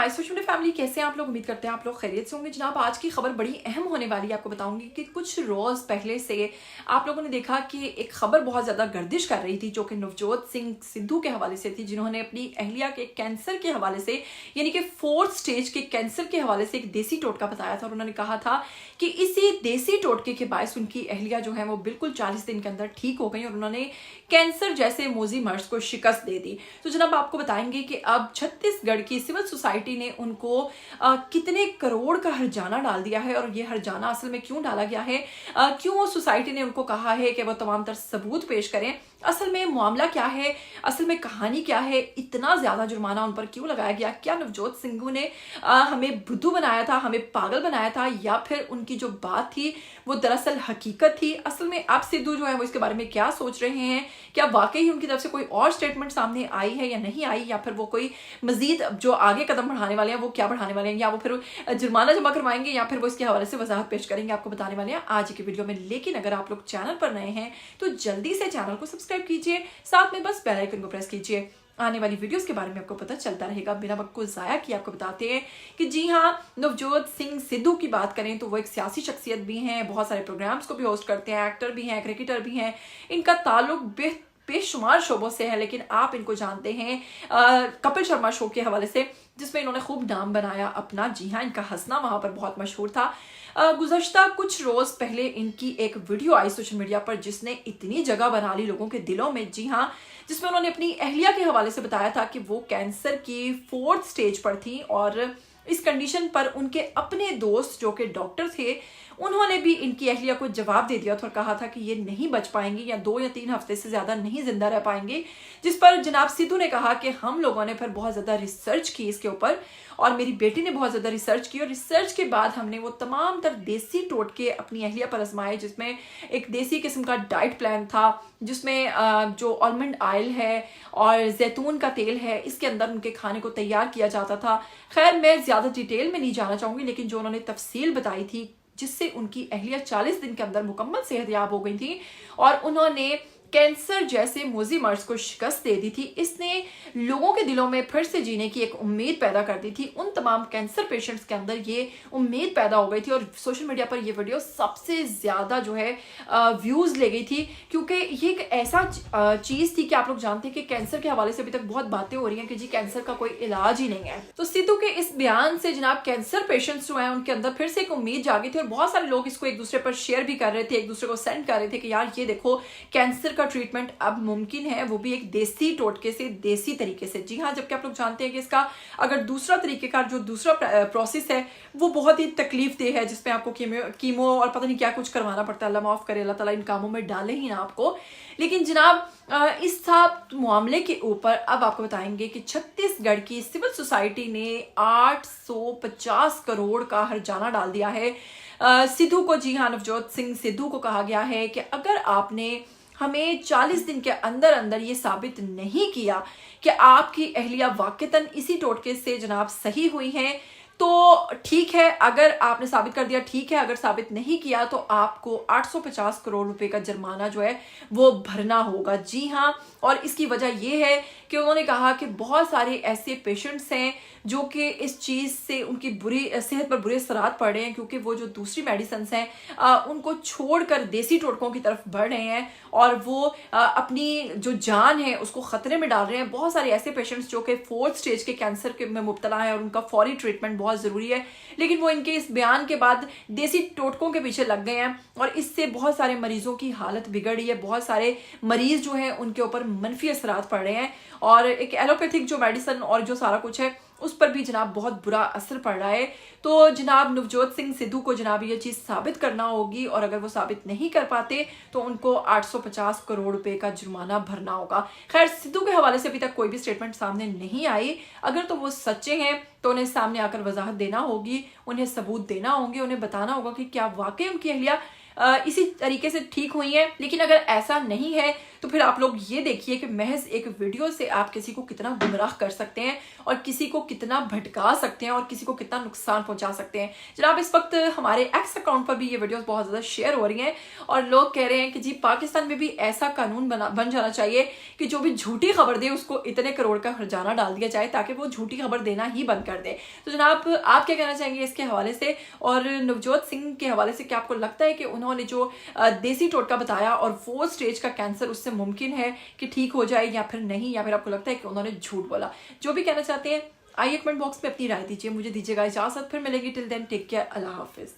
My social media family, कैसे हैं आप लोग? उम्मीद करते हैं आप लोग खैरियत से होंगे। जनाब, आज की खबर बड़ी अहम होने वाली है। आपको बताऊंगी कि कुछ रोज पहले से आप लोगों ने देखा कि एक खबर बहुत ज्यादा गर्दिश कर रही थी, जो कि नवजोत सिंह सिद्धू के हवाले से थी, जिन्होंने अपनी अहलिया के कैंसर के हवाले से, यानी कि 4th स्टेज के कैंसर के हवाले से एक देसी टोटका बताया था। और उन्होंने कहा था कि इसी देसी टोटके के बायस उनकी अहलिया जो है वो बिल्कुल 40 दिन के अंदर ठीक हो गई और उन्होंने कैंसर जैसे मोजी मर्ज को शिकस्त दे दी। तो जनाब, आपको बताएंगे कि अब छत्तीसगढ़ की सिविल सोसाइटी ने उनको कितने करोड़ का हर्जाना डाल दिया है, और ये हर्जाना असल में क्यों डाला गया है, क्यों सोसाइटी ने उनको कहा है कि वो तमाम तर सबूत पेश करें, असल में मामला क्या है, असल में कहानी क्या है, इतना ज्यादा जुर्माना उन पर क्यों लगाया गया, क्या नवजोत सिंह ने हमें बुद्धू बनाया था, हमें पागल बनाया था, या फिर उनकी जो बात थी वो दरअसल हकीकत थी। असल में आप सिद्धू जो है वो इसके बारे में क्या सोच रहे हैं, क्या वाकई उनकी तरफ से कोई और स्टेटमेंट सामने आई है या नहीं आई, या फिर वो कोई मजीद जो आगे कदम बढ़ाने वाले हैं वो क्या बढ़ाने वाले हैं, या वो फिर जुर्माना जमा करवाएंगे, या फिर वो इसके हवाले से वजाहत पेश करेंगे, आपको बताने वाले हैं आज की वीडियो में। लेकिन अगर आप लोग चैनल पर नए हैं तो जल्दी से चैनल को सब्सक्राइब कीजिए, साथ में बस बेल आइकन को प्रेस कीजिए। आने वाली वीडियोस के बारे में आपको पता चलता रहेगा। बिना वक्त को जाया किए आपको बताते हैं कि जी हाँ, नवजोत सिंह सिद्धू की बात करें तो वो एक सियासी शख्सियत भी हैं, बहुत सारे प्रोग्राम्स को भी होस्ट करते हैं, एक्टर भी हैं, क्रिकेटर भी हैं, इनका ताल्लुक बेशुमार शोबों से है। लेकिन आप इनको जानते हैं कपिल शर्मा शो के हवाले से, जिसमें इन्होंने खूब नाम बनाया अपना। जी हाँ, इनका हंसना वहां पर बहुत मशहूर था। गुज़श्ता कुछ रोज पहले इनकी एक वीडियो आई सोशल मीडिया पर, जिसने इतनी जगह बना ली लोगों के दिलों में। जी हाँ, जिसमें उन्होंने अपनी अहलिया के हवाले से बताया था कि वो कैंसर की 4th स्टेज पर थी, और इस कंडीशन पर उनके अपने दोस्त जो कि डॉक्टर थे, उन्होंने भी इनकी अहलिया को जवाब दे दिया था और कहा था कि ये नहीं बच पाएंगी, या 2 या 3 हफ्ते से ज्यादा नहीं जिंदा रह पाएंगे। जिस पर जनाब सिद्धू ने कहा कि हम लोगों ने फिर बहुत ज्यादा रिसर्च की इसके ऊपर, और मेरी बेटी ने बहुत ज्यादा रिसर्च की, और रिसर्च के बाद हमने वो तमाम तर देसी टोटके अपनी अहलिया पर आजमाए, जिसमें एक देसी किस्म का डाइट प्लान था, जिसमें जो आलमंड ऑयल है और जैतून का तेल है, इसके अंदर उनके खाने को तैयार किया जाता था। खैर, मैं ज्यादा डिटेल में नहीं जाना चाहूंगी, लेकिन जो उन्होंने तफसील बताई थी, जिससे उनकी अहलिया 40 दिन के अंदर मुकम्मल सेहतयाब हो गई थी और उन्होंने कैंसर जैसे मोजी मर्ज को शिकस्त दे दी थी, इसने लोगों के दिलों में फिर से जीने की एक उम्मीद पैदा कर दी थी। उन तमाम कैंसर पेशेंट्स के अंदर ये उम्मीद पैदा हो गई थी, और सोशल मीडिया पर ये वीडियो सबसे ज्यादा जो है व्यूज ले गई थी, क्योंकि ये एक ऐसा चीज थी कि आप लोग जानते हैं कि कैंसर के हवाले से अभी तक बहुत बातें हो रही हैं कि जी कैंसर का कोई इलाज ही नहीं है। तो सिद्धू के इस बयान से जनाब कैंसर पेशेंट्स जो है उनके अंदर फिर से एक उम्मीद जागी थी, और बहुत सारे लोग इसको एक दूसरे पर शेयर भी कर रहे थे, एक दूसरे को सेंड कर रहे थे कि यार ये देखो, कैंसर ट्रीटमेंट अब मुमकिन है, वो भी एक देसी टोटके से, देसी तरीके से। जी हाँ, जबकि आप लोग जानते हैं कि इसका अगर दूसरा तरीके का जो दूसरा प्रोसेस है वो बहुत ही तकलीफ देह है, जिसमें आपको कीमो और पता नहीं क्या कुछ करवाना पड़ता है। अल्लाह माफ करे, अल्लाह ताला इन कामों में डाले ही ना आपको। लेकिन जनाब, इस मामले के ऊपर अब आपको बताएंगे कि छत्तीसगढ़ की सिविल सोसाइटी ने 850 करोड़ का हर्जाना डाल दिया है सिद्धू को। जी हाँ, नवजोत सिंह सिद्धू को कहा गया है कि अगर आपने हमें 40 दिन के अंदर अंदर ये साबित नहीं किया कि आपकी अहलिया वाकईतन इसी टोटके से जनाब सही हुई हैं, तो ठीक है, अगर आपने साबित कर दिया ठीक है, अगर साबित नहीं किया तो आपको 850 करोड़ रुपए का जुर्माना जो है वो भरना होगा। जी हाँ, और इसकी वजह यह है कि उन्होंने कहा कि बहुत सारे ऐसे पेशेंट्स हैं जो कि इस चीज़ से उनकी बुरी सेहत पर बुरे असरात पड़ रहे हैं, क्योंकि वो जो दूसरी मेडिसिन हैं उनको छोड़कर देसी टोटकों की तरफ बढ़ रहे हैं, और वो अपनी जो जान है उसको ख़तरे में डाल रहे हैं। बहुत सारे ऐसे पेशेंट्स जो कि 4th स्टेज के कैंसर के में मुब्तला है, और उनका फौरी ट्रीटमेंट बहुत ज़रूरी है, लेकिन वो इनके इस बयान के बाद देसी टोटकों के पीछे लग गए हैं, और इससे बहुत सारे मरीजों की हालत बिगड़ रही है। बहुत सारे मरीज जो हैं उनके ऊपर मनफी असरात पड़ रहे हैं, और एक एलोपैथिक जो मेडिसिन और जो सारा कुछ है उस पर भी जनाब बहुत बुरा असर पड़ रहा है। तो जनाब नवजोत सिंह सिद्धू को जनाब ये चीज़ साबित करना होगी, और अगर वो साबित नहीं कर पाते तो उनको 850 करोड़ रुपए का जुर्माना भरना होगा। खैर, सिद्धू के हवाले से अभी तक कोई भी स्टेटमेंट सामने नहीं आई। अगर तो वो सच्चे हैं तो उन्हें सामने आकर वजाहत देना होगी, उन्हें सबूत देना होंगे, उन्हें बताना होगा कि क्या वाकई उनकी अहलिया इसी तरीके से ठीक हुई हैं। लेकिन अगर ऐसा नहीं है तो फिर आप लोग ये देखिए कि महज एक वीडियो से आप किसी को कितना गुमराह कर सकते हैं और किसी को कितना भटका सकते हैं और किसी को कितना नुकसान पहुंचा सकते हैं। जनाब इस वक्त हमारे एक्स अकाउंट पर भी ये वीडियोस बहुत ज़्यादा शेयर हो रही हैं और लोग कह रहे हैं कि जी पाकिस्तान में भी ऐसा कानून बन जाना चाहिए कि जो भी झूठी खबर दे उसको इतने करोड़ का हर्जाना डाल दिया जाए ताकि वो झूठी खबर देना ही बंद कर दे। तो जनाब आप क्या कहना चाहेंगे इसके हवाले से, और नवजोत सिंह के हवाले से क्या आपको लगता है कि उन्होंने जो देसी टोटका बताया और 4 स्टेज का कैंसर उससे मुमकिन है कि ठीक हो जाए या फिर नहीं, या फिर आपको लगता है कि उन्होंने झूठ बोला? जो भी कहना चाहते हैं आइए कमेंट बॉक्स में अपनी राय दीजिए। मुझे दीजिएगा इजाजत, फिर मिलेगी। टिल देन टेक केयर, अल्लाह हाफिज।